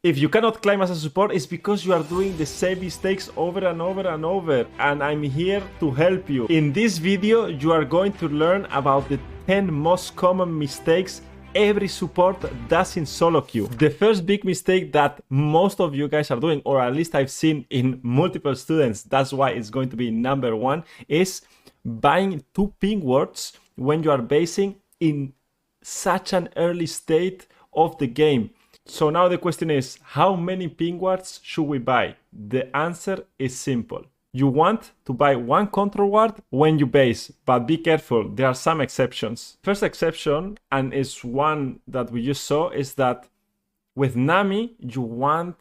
If you cannot climb as a support, it's because you are doing the same mistakes over and over and over, and I'm here to help you. In this video, you are going to learn about the 10 most common mistakes every support does in solo queue. The first big mistake that most of you guys are doing, or at least I've seen in multiple students, that's why it's going to be number one, is buying 2 ping wards when you are basing in such an early state of the game. So now the question is, how many ping wards should we buy? The answer is simple. You want to buy 1 control ward when you base, but be careful, there are some exceptions. First exception, and it's one that we just saw, is that with Nami, you want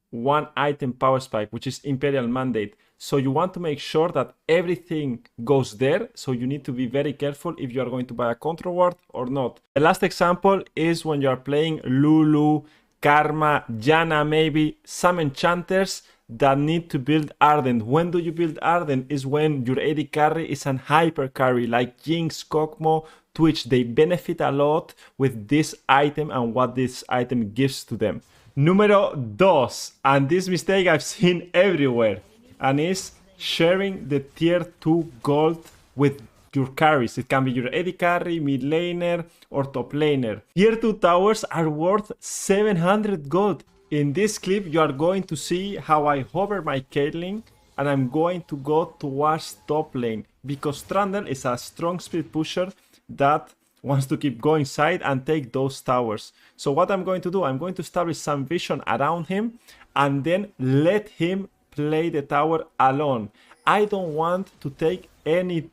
1 item power spike, which is Imperial Mandate. So you want to make sure that everything goes there. So you need to be very careful if you are going to buy a control ward or not. The last example is when you are playing Lulu, Karma, Janna maybe, some enchanters that need to build Ardent. When do you build Ardent? Is when your AD carry is an hyper carry like Jinx, Kokmo, Twitch. They benefit a lot with this item and what this item gives to them. Numero dos, and this mistake I've seen everywhere, and is sharing the tier 2 gold with your carries. It can be your AD carry, mid laner, or top laner. Tier 2 towers are worth 700 gold. In this clip, you are going to see how I hover my Caitlyn, and I'm going to go towards top lane, because Trundle is a strong speed pusher that wants to keep going side and take those towers. So what I'm going to do, I'm going to establish some vision around him and then let him play the tower alone. I don't want to take any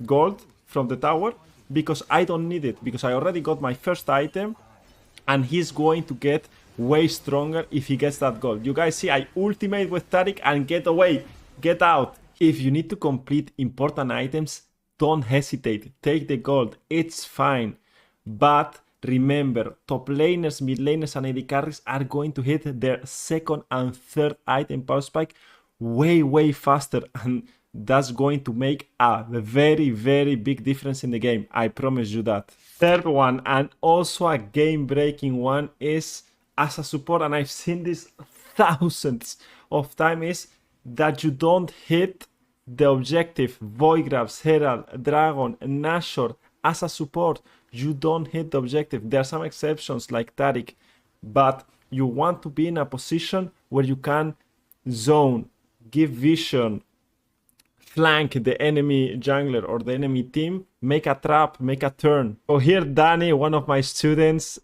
gold from the tower because I don't need it, because I already got my first item and he's going to get way stronger if he gets that gold. You guys see, I ultimate with Taric and get away, get out. If you need to complete important items, don't hesitate, take the gold, it's fine. But remember, top laners, mid laners and AD carries are going to hit their second and third item power spike way faster, and that's going to make a very big difference in the game. I promise you that. Third one, and also a game-breaking one, is as a support, and I've seen this thousands of times, is that you don't hit the objective. Void Grabs, Herald, Dragon, Nashor. As a support, you don't hit the objective. There are some exceptions like Taric, but you want to be in a position where you can zone, give vision, flank the enemy jungler or the enemy team, make a trap, make a turn. So here Danny, one of my students,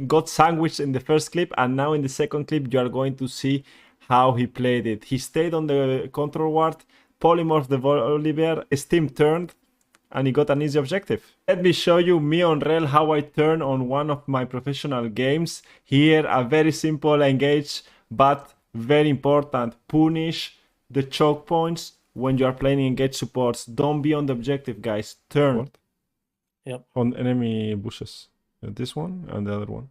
got sandwiched in the first clip, and now in the second clip you are going to see how he played it. He stayed on the control ward, polymorphed the Volibear, Steam turned, and he got an easy objective. Let me show you me on Rel how I turn on one of my professional games. Here, a very simple engage, but very important. Punish the choke points when you are playing engage supports. Don't be on the objective, guys. Turn. What? Yep. On enemy bushes. This one and the other one.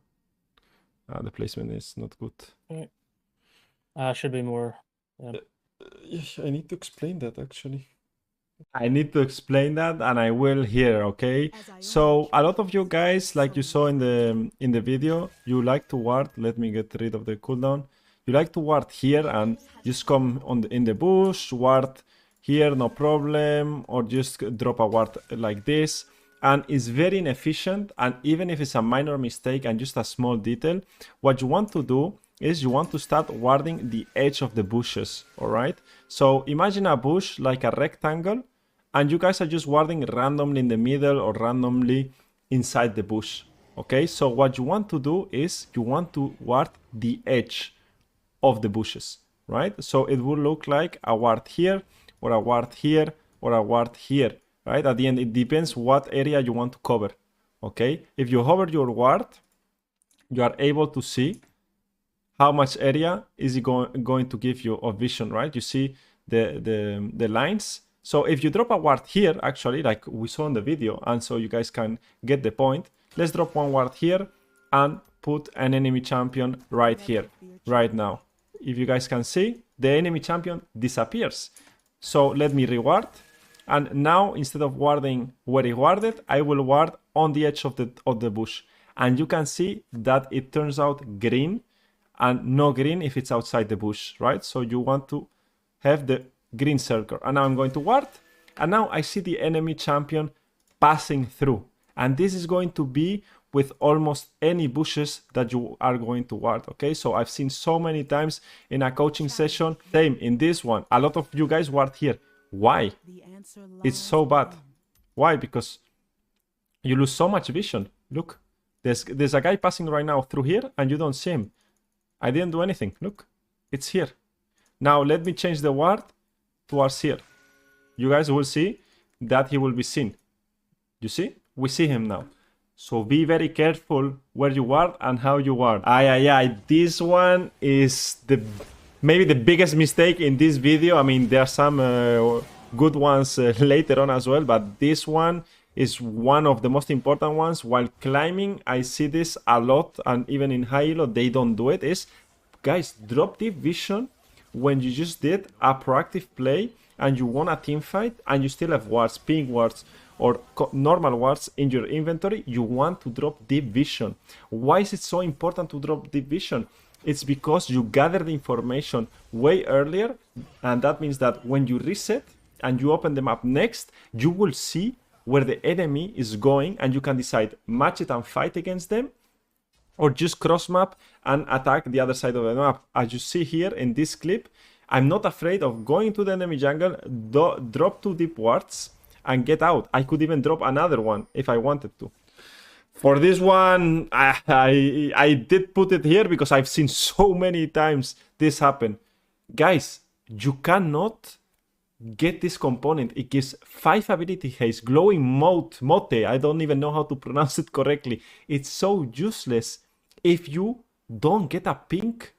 The placement is not good. Right. Should be more. Yes, I need to explain that actually. I need to explain that, and I will here, okay? So a lot of you guys, like you saw in the video, you like to ward. Let me get rid of the cooldown. You like to ward here and just come on in the bush, ward here, no problem, or just drop a ward like this. And it's very inefficient, and even if it's a minor mistake and just a small detail, what you want to do is you want to start warding the edge of the bushes, all right? So imagine a bush like a rectangle, and you guys are just warding randomly in the middle or randomly inside the bush, okay? So what you want to do is you want to ward the edge of the bushes, right? So it will look like a ward here, or a ward here, or a ward here, right? At the end, it depends what area you want to cover, okay? If you hover your ward, you are able to see how much area is it going to give you of vision, right? You see the lines. So if you drop a ward here, actually, like we saw in the video, and so you guys can get the point, let's drop one ward here and put an enemy champion right here, right now. If you guys can see, the enemy champion disappears. So let me reward. And now, instead of warding where he warded, I will ward on the edge of the bush. And you can see that it turns out green and no green if it's outside the bush, right? So you want to have the green circle. And now I'm going to ward, and now I see the enemy champion passing through. And this is going to be with almost any bushes that you are going to ward, okay? So I've seen so many times in a coaching session, same in this one, a lot of you guys ward here. Why? It's so bad. Why? Because you lose so much vision. Look, there's a guy passing right now through here and you don't see him. I didn't do anything. Look, it's here. Now let me change the ward towards here. You guys will see that he will be seen. You see? We see him now. So be very careful where you ward and how you ward. This one is maybe the biggest mistake in this video. I mean, there are some good ones later on as well, but this one is one of the most important ones. While climbing, I see this a lot, and even in high elo, they don't do it. Is, guys, drop deep vision when you just did a proactive play and you won a team fight and you still have wards, ping wards, or normal wards in your inventory. You want to drop deep vision. Why is it so important to drop deep vision? It's because you gather the information way earlier, and that means that when you reset and you open the map next, you will see where the enemy is going, and you can decide match it and fight against them, or just cross map and attack the other side of the map. As you see here in this clip, I'm not afraid of going to the enemy jungle, drop 2 deep wards, and get out. I could even drop another one if I wanted to. For this one, I did put it here because I've seen so many times this happen. Guys, you cannot get this component. It gives 5 ability haste, glowing mote, I don't even know how to pronounce it correctly. It's so useless if you don't get a pink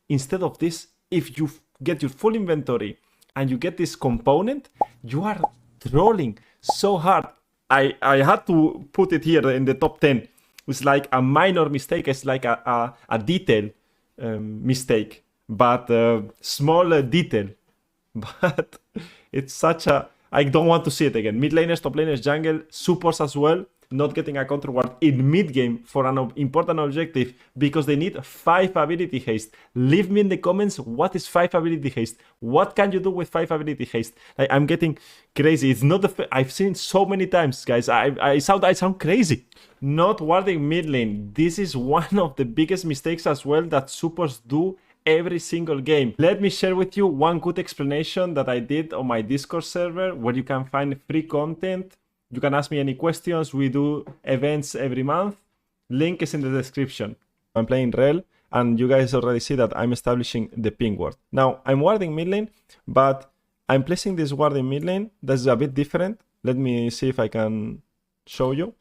instead of this. If you get your full inventory and you get this component, you are trolling so hard. I had to put it here in the top 10. It's like a minor mistake. It's like a detail mistake, but small detail. But it's such a... I don't want to see it again. Mid laners, top laners, jungle, supports as well, not getting a counter ward in mid game for an important objective because they need 5 ability haste. Leave me in the comments, what is 5 ability haste? What can you do with 5 ability haste? I'm getting crazy. It's not the... I've seen it so many times, guys. I sound crazy. Not warding mid lane. This is one of the biggest mistakes as well that supports do every single game. Let me share with you one good explanation that I did on my Discord server, where you can find free content. You can ask me any questions. We do events every month. Link is in the description. I'm playing Rel, and you guys already see that I'm establishing the ping ward. Now, I'm warding mid lane, but I'm placing this ward in mid lane. That's a bit different. Let me see if I can show you.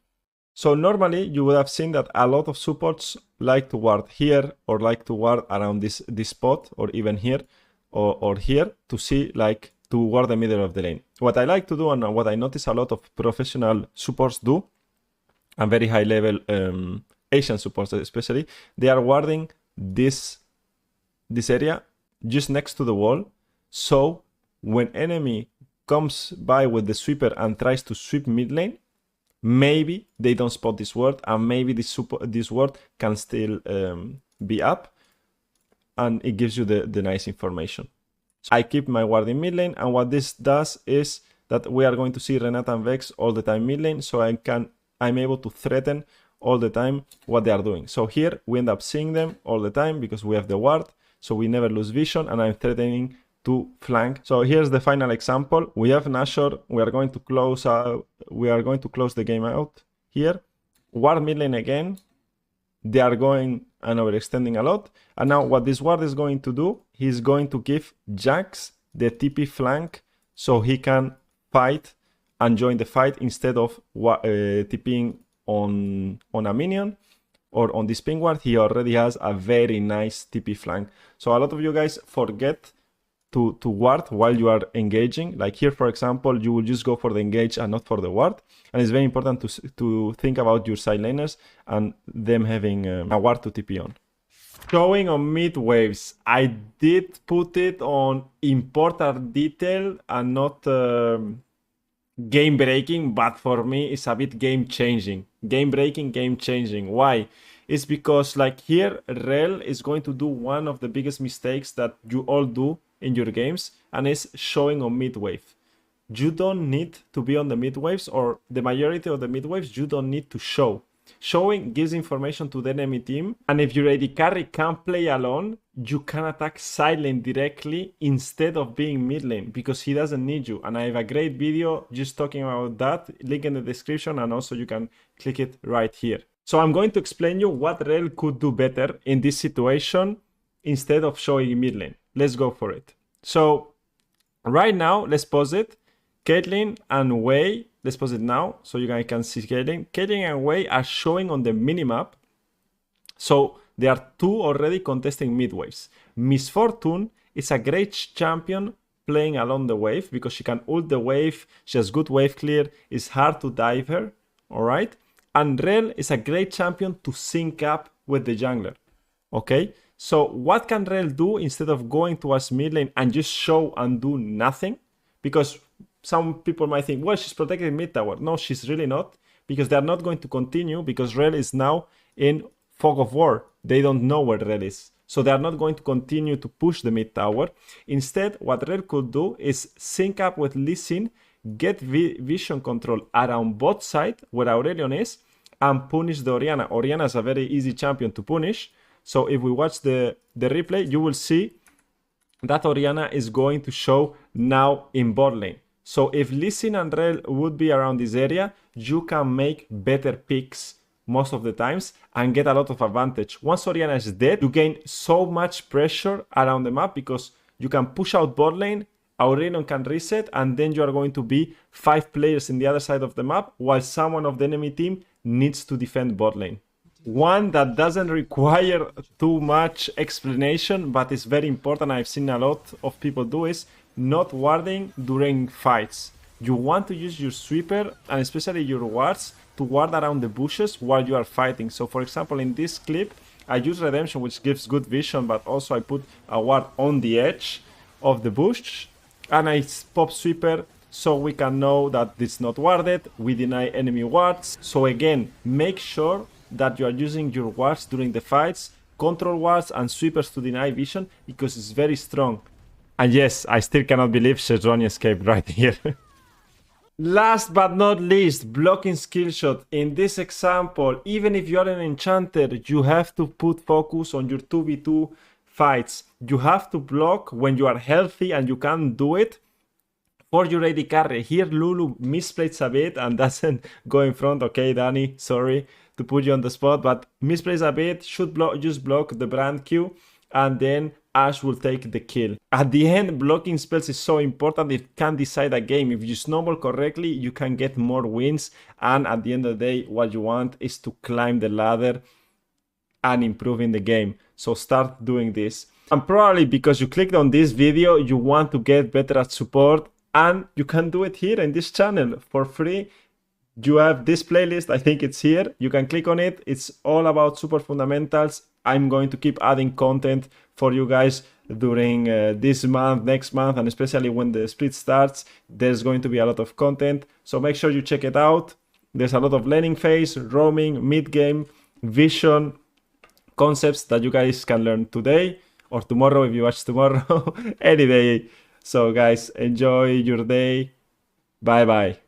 So normally you would have seen that a lot of supports like to ward here, or like to ward around this spot, or even here or here, to see, like, to ward the middle of the lane. What I like to do, and what I notice a lot of professional supports do, and very high level Asian supports especially, they are warding this area just next to the wall. So when enemy comes by with the sweeper and tries to sweep mid lane, maybe they don't spot this ward, and maybe this ward can still be up, and it gives you the nice information. So I keep my ward in mid lane, and what this does is that we are going to see Renata and Vex all the time mid lane, so I'm able to threaten all the time what they are doing. So here we end up seeing them all the time because we have the ward, so we never lose vision, and I'm threatening to flank. So here's the final example. We have Nashor. We are going to close the game out here. Ward mid lane again. They are going and overextending a lot. And now what this ward is going to do, he's going to give Jax the TP flank so he can fight and join the fight instead of TPing on a minion or on this ping ward. He already has a very nice TP flank. So a lot of you guys forget to ward while you are engaging. Like here, for example, you will just go for the engage and not for the ward. And it's very important to think about your side laners and them having a ward to TP on. Showing on mid waves, I did put it on important detail and not game breaking, but for me it's a bit game changing. Game breaking, game changing. Why? is because like here, Rel is going to do one of the biggest mistakes that you all do in your games, and is showing on mid wave. You don't need to be on the mid waves, or the majority of the mid waves, you don't need to show. Showing gives information to the enemy team, and if your AD carry can't play alone, you can attack side lane directly instead of being mid lane, because he doesn't need you. And I have a great video just talking about that, link in the description, and also you can click it right here. So I'm going to explain you what Rel could do better in this situation instead of showing mid lane. Let's go for it. So right now, let's pause it. Caitlyn and Wei, let's pause it now so you guys can see Caitlyn. Caitlyn and Wei are showing on the minimap. So there are two already contesting mid waves. Miss Fortune is a great champion playing along the wave because she can ult the wave, she has good wave clear, it's hard to dive her, alright? And Rel is a great champion to sync up with the jungler, okay? So what can Rel do instead of going towards mid lane and just show and do nothing? Because some people might think, well, she's protecting mid tower. No, she's really not, because they're not going to continue, because Rel is now in fog of war. They don't know where Rel is. So they're not going to continue to push the mid tower. Instead, what Rel could do is sync up with Lee Sin, get vision control around bot side where Aurelion is, and punish the Orianna. Orianna is a very easy champion to punish. So if we watch the replay, you will see that Orianna is going to show now in bot lane. So if Lee Sin and Rel would be around this area, you can make better picks most of the times and get a lot of advantage. Once Orianna is dead, you gain so much pressure around the map because you can push out bot lane, Aurelion can reset, and then you are going to be 5 players in the other side of the map while someone of the enemy team needs to defend bot lane. One that doesn't require too much explanation, but is very important, I've seen a lot of people do, is not warding during fights. You want to use your sweeper and especially your wards to ward around the bushes while you are fighting. So for example, in this clip, I use Redemption, which gives good vision, but also I put a ward on the edge of the bush, and I pop sweeper so we can know that it's not warded, we deny enemy wards. So again, make sure that you are using your wards during the fights, control wards and sweepers to deny vision, because it's very strong. And yes, I still cannot believe Sejoni escaped right here. Last but not least, blocking skill shot. In this example, even if you are an enchanter, you have to put focus on your 2v2 fights. You have to block when you are healthy and you can do it for your AD carry. Here Lulu misplays a bit and doesn't go in front. Okay, Danny, sorry to put you on the spot, but misplays a bit, should just block the brand Q, and then Ashe will take the kill. At the end, blocking spells is so important. It can decide a game. If you snowball correctly, you can get more wins, and at the end of the day, what you want is to climb the ladder and improve in the game. So start doing this. And probably because you clicked on this video, you want to get better at support, and you can do it here in this channel for free. You have this playlist, I think it's here. You can click on it. It's all about super fundamentals. I'm going to keep adding content for you guys during this month, next month, and especially when the split starts, there's going to be a lot of content. So make sure you check it out. There's a lot of laning phase, roaming, mid-game, vision, concepts that you guys can learn today or tomorrow if you watch tomorrow, any day. So guys, enjoy your day. Bye-bye.